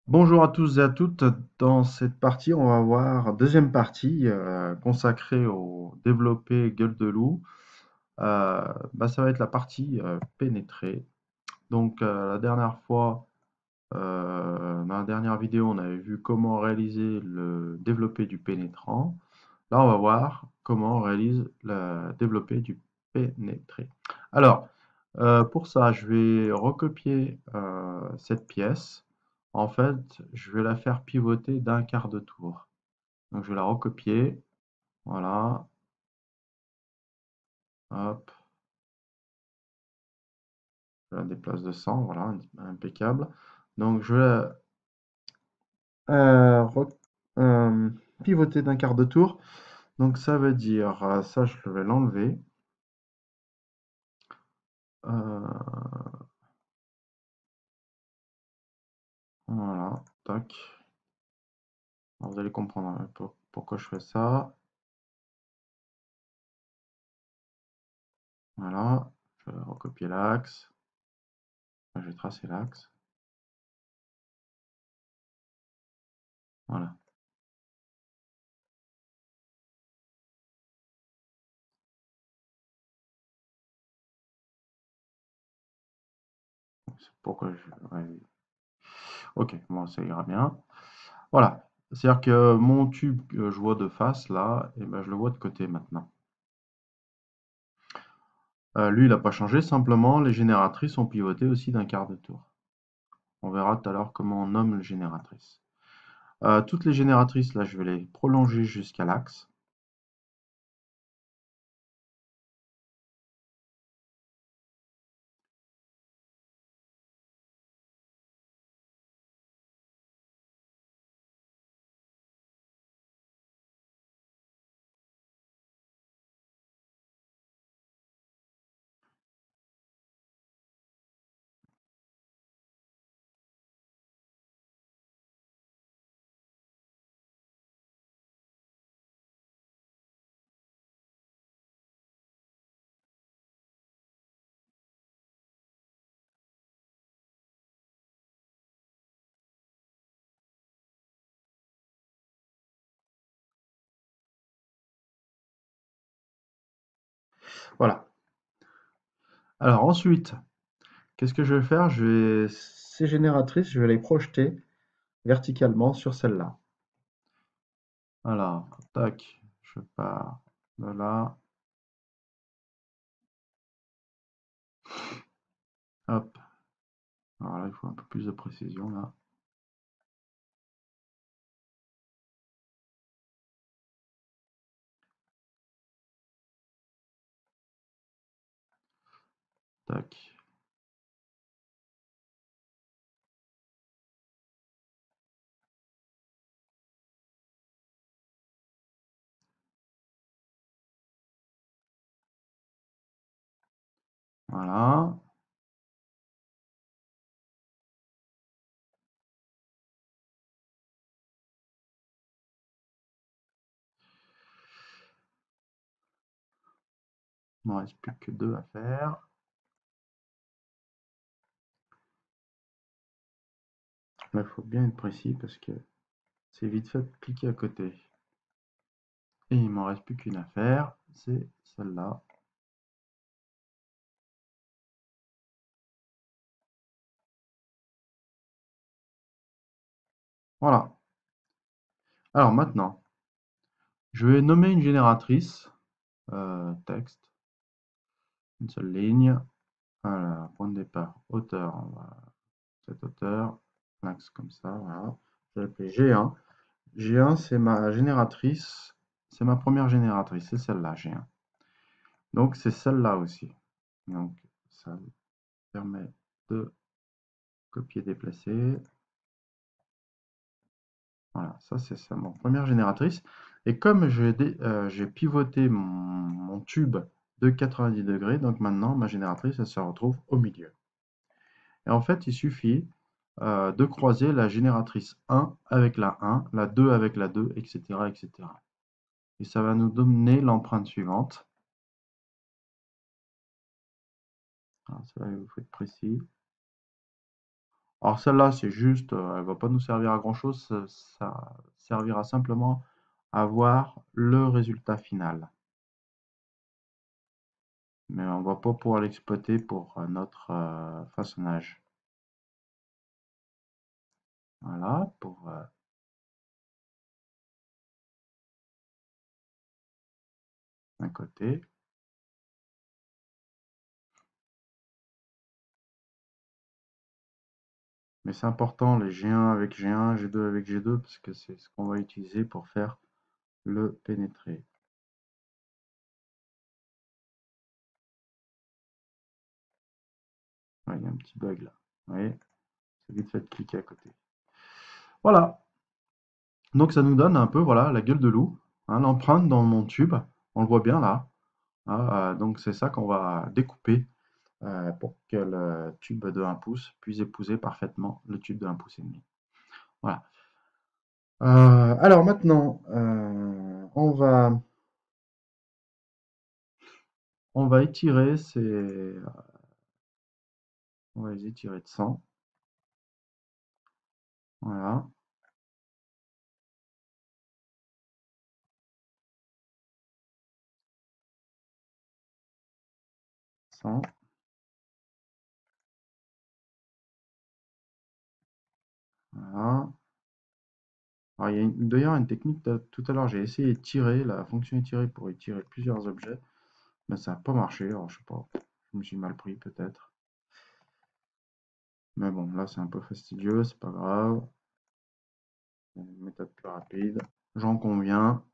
Bonjour à tous et à toutes. Dans cette partie, on va voir deuxième partie consacrée au développé gueule de loup. Ça va être la partie pénétrée. Donc la dernière fois, dans la dernière vidéo, on avait vu comment réaliser le développé du pénétrant. Là, on va voir comment on réalise le développé du pénétré. Alors, pour ça, je vais recopier cette pièce. En fait, je vais la faire pivoter d'un quart de tour. Donc, je vais la recopier. Voilà. Hop. Je la déplace de 100. Voilà, impeccable. Donc, je vais euh, pivoter d'un quart de tour. Donc, ça veut dire, ça, je vais l'enlever. Euh, voilà. Tac. Alors, vous allez comprendre pourquoi je fais ça. Voilà. Je vais recopier l'axe. Enfin, je vais tracer l'axe. Voilà. C'est pourquoi je... ouais. Ok, bon, ça ira bien. Voilà. C'est-à-dire que mon tube que je vois de face, là, et ben, je le vois de côté maintenant. Lui, il n'a pas changé, simplement, les génératrices ont pivoté aussi d'un quart de tour. On verra tout à l'heure comment on nomme les génératrices. Toutes les génératrices, là, je vais les prolonger jusqu'à l'axe. Voilà. Alors ensuite, qu'est-ce que je vais faire? Ces génératrices, je vais les projeter verticalement sur celle-là. Alors, tac, je pars de là, hop. Alors là, il faut un peu plus de précision là. Tac. Voilà. Il ne me reste plus que deux à faire. Là, il faut bien être précis parce que c'est vite fait de cliquer à côté. Et il m'en reste plus qu'une à faire, c'est celle-là. Voilà. Alors maintenant, je vais nommer une génératrice. Texte, une seule ligne. Voilà, point de départ, hauteur, on va cette hauteur, l'axe comme ça, voilà. Je vais l'appeler G1. G1, c'est ma génératrice, c'est ma première génératrice, c'est celle-là, G1. Donc c'est celle-là aussi. Donc ça permet de copier-déplacer. Voilà, ça c'est ça, mon première génératrice. Et comme j'ai pivoté mon tube de 90 degrés, donc maintenant ma génératrice elle se retrouve au milieu. Et en fait, il suffit de croiser la génératrice 1 avec la 1, la 2 avec la 2, etc., etc. Et ça va nous donner l'empreinte suivante. Alors, ça, il faut être précis. Alors celle-là, c'est juste, elle va pas nous servir à grand-chose, ça servira simplement à voir le résultat final. Mais on va pas pouvoir l'exploiter pour notre façonnage. Voilà, pour un côté. Mais c'est important les G1 avec G1, G2 avec G2, parce que c'est ce qu'on va utiliser pour faire le pénétrer. Ouais, il y a un petit bug là. Vous voyez, c'est vite fait de cliquer à côté. Voilà, donc ça nous donne un peu voilà, la gueule de loup, hein, l'empreinte dans mon tube, on le voit bien là. Hein, donc c'est ça qu'on va découper pour que le tube de 1 pouce puisse épouser parfaitement le tube de 1 pouce et demi. Voilà. Alors maintenant, on va étirer on va les étirer de 100. Voilà, 100. Voilà. Alors, d'ailleurs une technique, tout à l'heure j'ai essayé de tirer, la fonction étirer pour étirer plusieurs objets, mais ça n'a pas marché, alors je sais pas, je me suis mal pris peut-être. Mais bon, là c'est un peu fastidieux, c'est pas grave. Une méthode plus rapide, j'en conviens.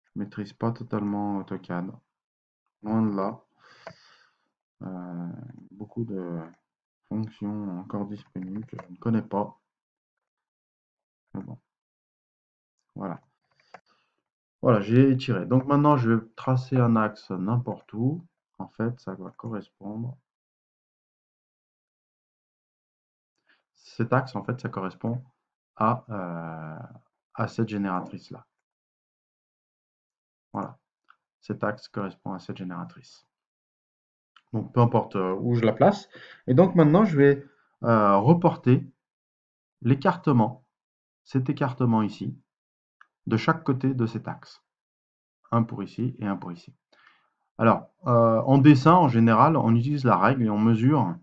Je maîtrise pas totalement AutoCAD, loin de là. Euh, Beaucoup de fonctions encore disponibles que je ne connais pas. Mais bon, voilà. Voilà, j'ai étiré. Donc maintenant, je vais tracer un axe n'importe où. En fait, ça va correspondre. Cet axe, en fait, ça correspond à cette génératrice-là. Voilà. Cet axe correspond à cette génératrice. Donc, peu importe où je la place. Et donc maintenant, je vais reporter l'écartement, cet écartement ici, de chaque côté de cet axe. Un pour ici et un pour ici. Alors, en dessin, en général, on utilise la règle et on mesure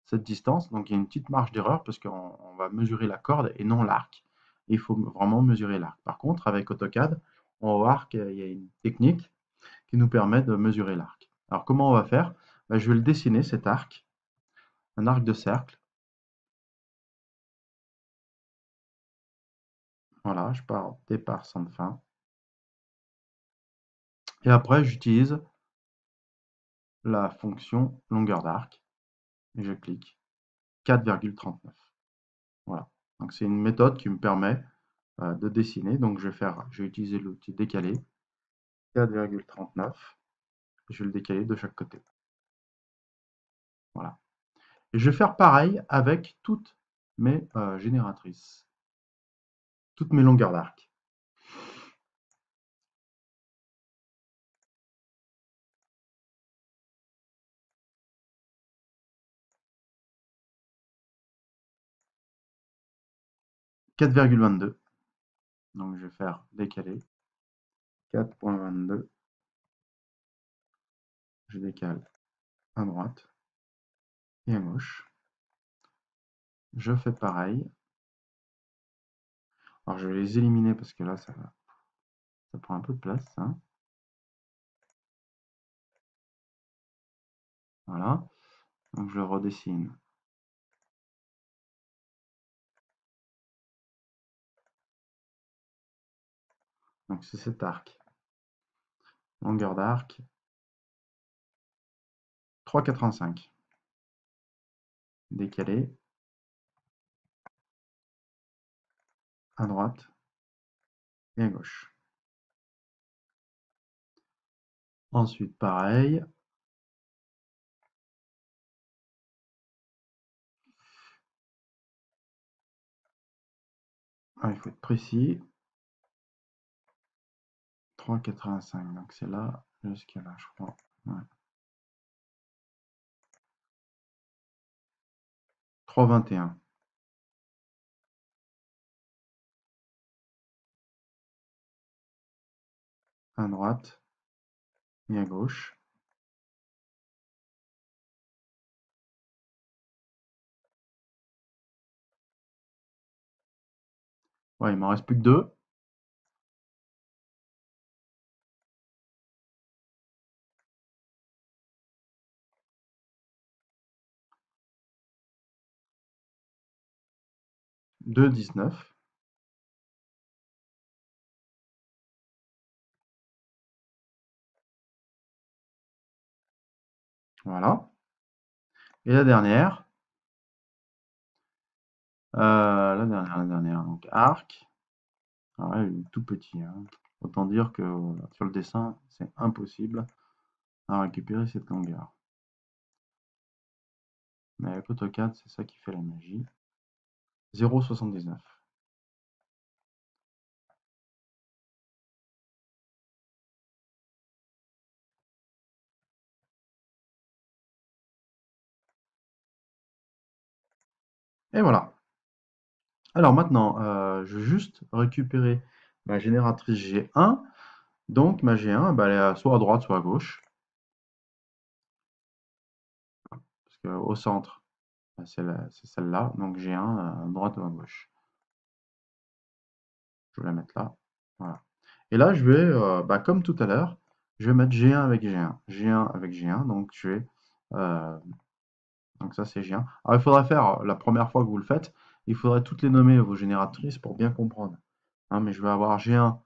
cette distance. Donc, il y a une petite marge d'erreur parce qu'on va mesurer la corde et non l'arc. Il faut vraiment mesurer l'arc. Par contre, avec AutoCAD, on va voir qu'il y a une technique qui nous permet de mesurer l'arc. Alors, comment on va faire? Ben, je vais le dessiner, cet arc, un arc de cercle. Voilà, je pars départ, centre, fin. Et après, j'utilise la fonction longueur d'arc et je clique 4,39. Voilà. Donc, c'est une méthode qui me permet de dessiner. Donc je vais utiliser l'outil décalé, 4,39. Je vais le décaler de chaque côté. Voilà. Et je vais faire pareil avec toutes mes génératrices, toutes mes longueurs d'arc. « 4,22. Donc je vais faire décaler. 4,22. Je décale à droite et à gauche. Je fais pareil. Alors je vais les éliminer parce que là ça prend un peu de place. Hein. Voilà. Donc je le redessine. Donc c'est cet arc. Longueur d'arc 3,85. Décalé à droite et à gauche. Ensuite, pareil. Ah, il faut être précis. 3,85, donc c'est là jusqu'à là, je crois. Ouais. 3,21. À droite et à gauche. Ouais, il m'en reste plus que deux. Deux 19. Voilà. Et la dernière, donc arc. Ah ouais, il est tout petit, hein. Autant dire que sur le dessin, c'est impossible à récupérer cette longueur. Mais avec AutoCAD, c'est ça qui fait la magie. 0,79. Et voilà. Alors maintenant, je vais juste récupérer ma génératrice G1. Donc ma G1, bah, elle est soit à droite, soit à gauche. Parce qu'au centre, bah, c'est celle-là. Donc G1 à droite ou à gauche. Je vais la mettre là. Voilà. Et là, je vais, bah, comme tout à l'heure, je vais mettre G1 avec G1. G1 avec G1. Donc je vais... euh, donc ça, c'est G1. Alors il faudra faire, la première fois que vous le faites, il faudrait toutes les nommer, vos génératrices, pour bien comprendre. Hein, mais je vais avoir G1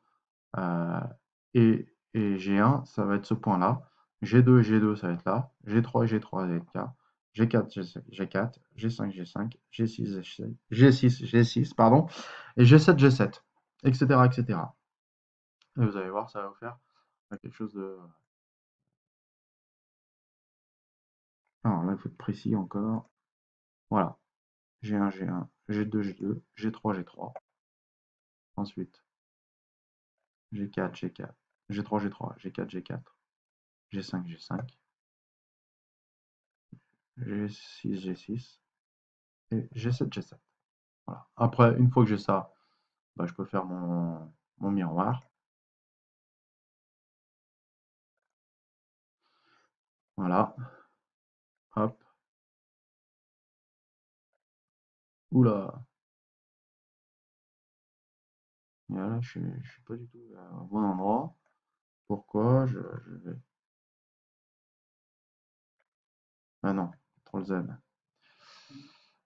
et G1, ça va être ce point-là. G2 et G2, ça va être là. G3 et G3, ça va être là. G4, G4, G5, G5, G6, G6, G6, pardon, et G7, G7, etc., etc. Et vous allez voir, ça va vous faire quelque chose de... Alors là, il faut être précis encore. Voilà. G1, G1, G2, G2, G3, G3. Ensuite, G4, G4, G3, G3, G4, G4, G5, G5, G6, G6 et G7, G7. Voilà. Après, une fois que j'ai ça, bah, je peux faire mon miroir. Voilà. Hop. Oula. Et là, je suis pas du tout au bon endroit. Pourquoi je vais... Ah non, CTRL Z.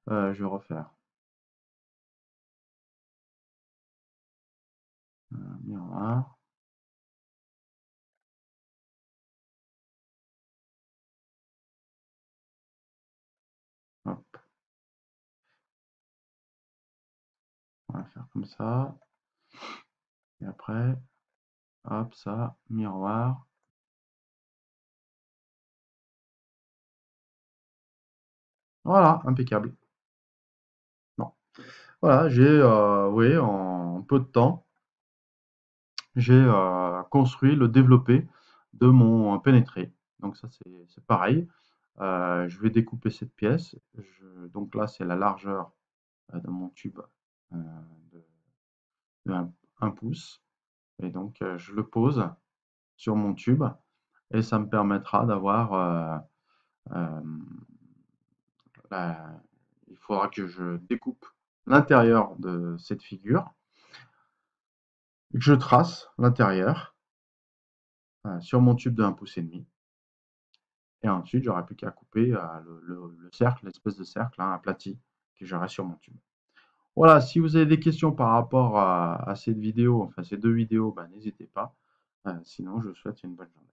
Je vais refaire. Miroir. Hop. On va faire comme ça. Et après, hop, ça, miroir. Voilà, impeccable. Non. Voilà, j'ai, oui, en peu de temps, j'ai construit le développé de mon pénétré. Donc ça, c'est pareil. Je vais découper cette pièce. Donc là, c'est la largeur de mon tube euh, de 1 pouce. Et donc, je le pose sur mon tube et ça me permettra d'avoir... euh, il faudra que je découpe l'intérieur de cette figure, que je trace l'intérieur sur mon tube de 1 pouce et demi. Et ensuite, j'aurai plus qu'à couper le cercle, l'espèce de cercle hein, aplati que j'aurai sur mon tube. Voilà, si vous avez des questions par rapport à cette vidéo, enfin ces deux vidéos, bah, n'hésitez pas. Sinon, je vous souhaite une bonne journée.